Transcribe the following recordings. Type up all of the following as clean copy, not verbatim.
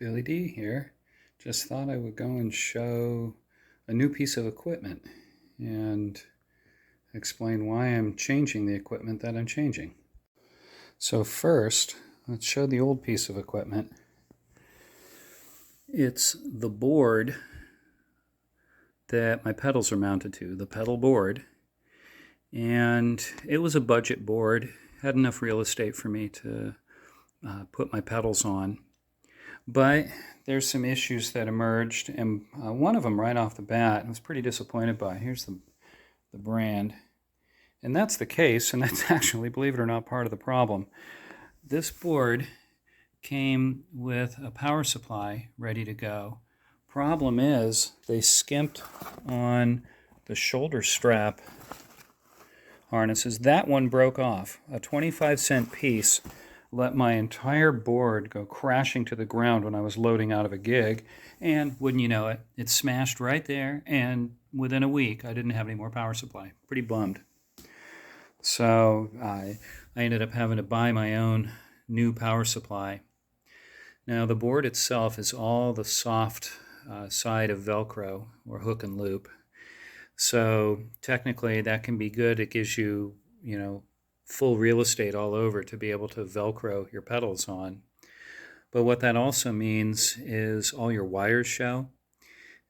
Billy D here. Just thought I would go and show a new piece of equipment and explain why I'm changing the equipment that I'm changing. So first, let's show the old piece of equipment. It's the board that my pedals are mounted to, the pedal board. And it was a budget board, had enough real estate for me to put my pedals on. But there's some issues that emerged, and one of them right off the bat I was pretty disappointed by. Here's the brand. And that's the case, and that's actually, believe it or not, part of the problem. This board came with a power supply ready to go. Problem is, they skimped on the shoulder strap harnesses. That one broke off. A 25-cent piece let my entire board go crashing to the ground when I was loading out of a gig, and wouldn't you know it, it smashed right there, and within a week I didn't have any more power supply. Pretty bummed. So I ended up having to buy my own new power supply. Now the board itself is all the soft side of Velcro or hook and loop. So technically that can be good. It gives you, full real estate all over to be able to Velcro your pedals on. But what that also means is all your wires show.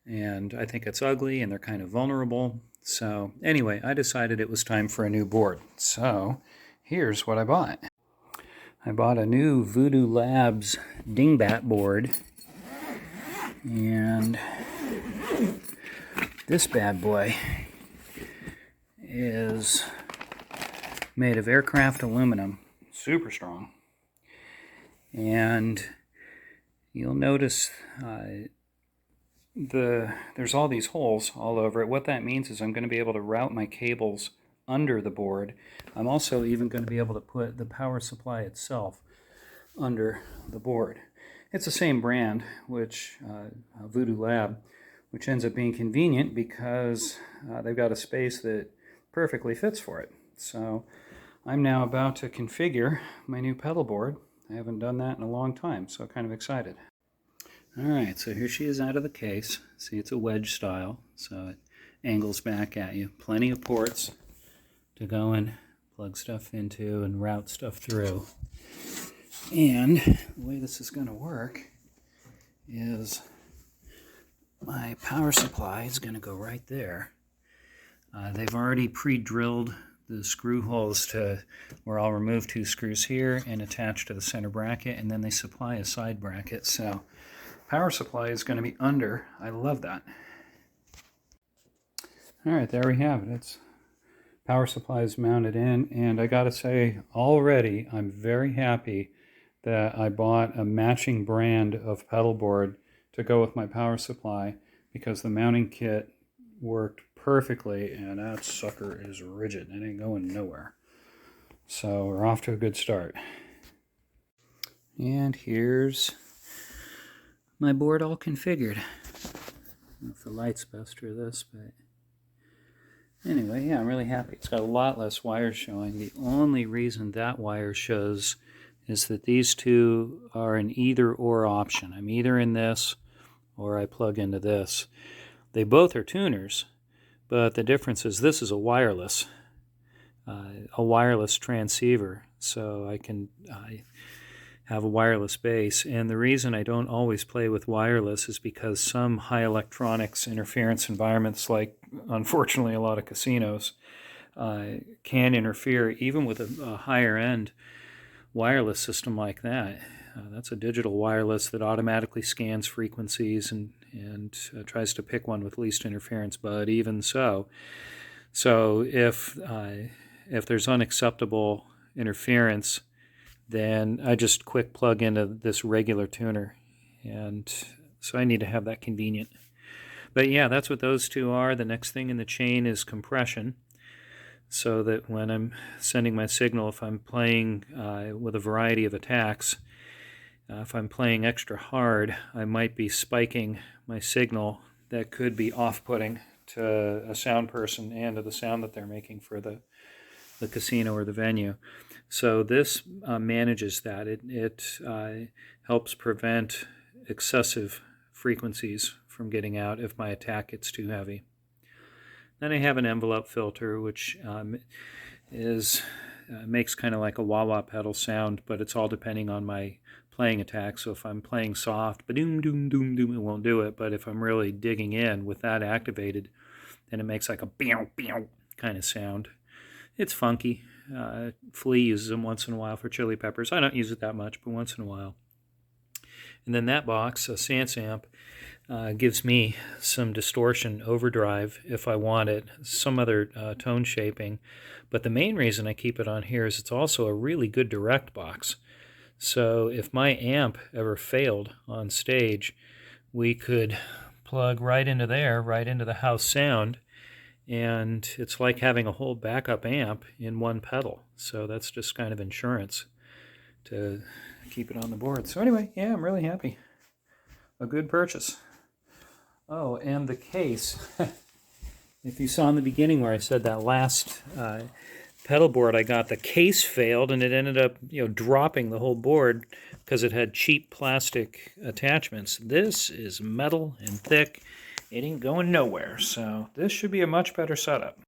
And I think it's ugly and they're kind of vulnerable. So anyway, I decided it was time for a new board. So here's what I bought. I bought a new Voodoo Labs dingbat board. And this bad boy is made of aircraft aluminum, super strong. And you'll notice there's all these holes all over it. What that means is I'm going to be able to route my cables under the board. I'm also even going to be able to put the power supply itself under the board. It's the same brand, which Voodoo Lab, which ends up being convenient because they've got a space that perfectly fits for it. So I'm now about to configure my new pedal board. I haven't done that in a long time, so kind of excited. Alright, so here she is out of the case. See, it's a wedge style, so it angles back at you. Plenty of ports to go and plug stuff into and route stuff through. And the way this is going to work is my power supply is going to go right there. They've already pre-drilled the screw holes to where I'll remove 2 screws here and attach to the center bracket, and then they supply a side bracket. So power supply is going to be under. I love that. Alright, there we have it. It's power supply is mounted in, and I gotta say, already I'm very happy that I bought a matching brand of pedal board to go with my power supply, because the mounting kit worked perfectly, and that sucker is rigid. It ain't going nowhere. So we're off to a good start. And here's my board all configured. I don't know if the light's best for this, but anyway, yeah, I'm really happy. It's got a lot less wires showing. The only reason that wire shows is that these two are an either-or option. I'm either in this or I plug into this. They both are tuners, but the difference is this is a wireless transceiver, so I have a wireless base. And the reason I don't always play with wireless is because some high electronics interference environments, like unfortunately a lot of casinos, can interfere even with a higher end wireless system like that. That's a digital wireless that automatically scans frequencies and tries to pick one with least interference. But even so if there's unacceptable interference, then I just quick plug into this regular tuner, and so I need to have that convenient. But yeah, that's what those two are. The next thing in the chain is compression, so that when I'm sending my signal, if I'm playing with a variety of attacks, if I'm playing extra hard, I might be spiking my signal that could be off-putting to a sound person and to the sound that they're making for the casino or the venue. So this manages that. It helps prevent excessive frequencies from getting out if my attack gets too heavy. Then I have an envelope filter, which makes kind of like a wah-wah pedal sound, but it's all depending on my playing attack. So if I'm playing soft, ba-doom, doom, doom, doom, it won't do it. But if I'm really digging in with that activated, then it makes like a beow, beow kind of sound. It's funky. Flea uses them once in a while for chili peppers. I don't use it that much, but once in a while. And then that box, a Sans amp, gives me some distortion overdrive if I want it, some other tone shaping. But the main reason I keep it on here is it's also a really good direct box. So if my amp ever failed on stage, we could plug right into there, right into the house sound, and it's like having a whole backup amp in one pedal. So that's just kind of insurance to keep it on the board. So anyway, yeah, I'm really happy. A good purchase. Oh, and the case. If you saw in the beginning where I said that last pedal board I got, the case failed and it ended up, dropping the whole board because it had cheap plastic attachments. This is metal and thick. It ain't going nowhere, so this should be a much better setup.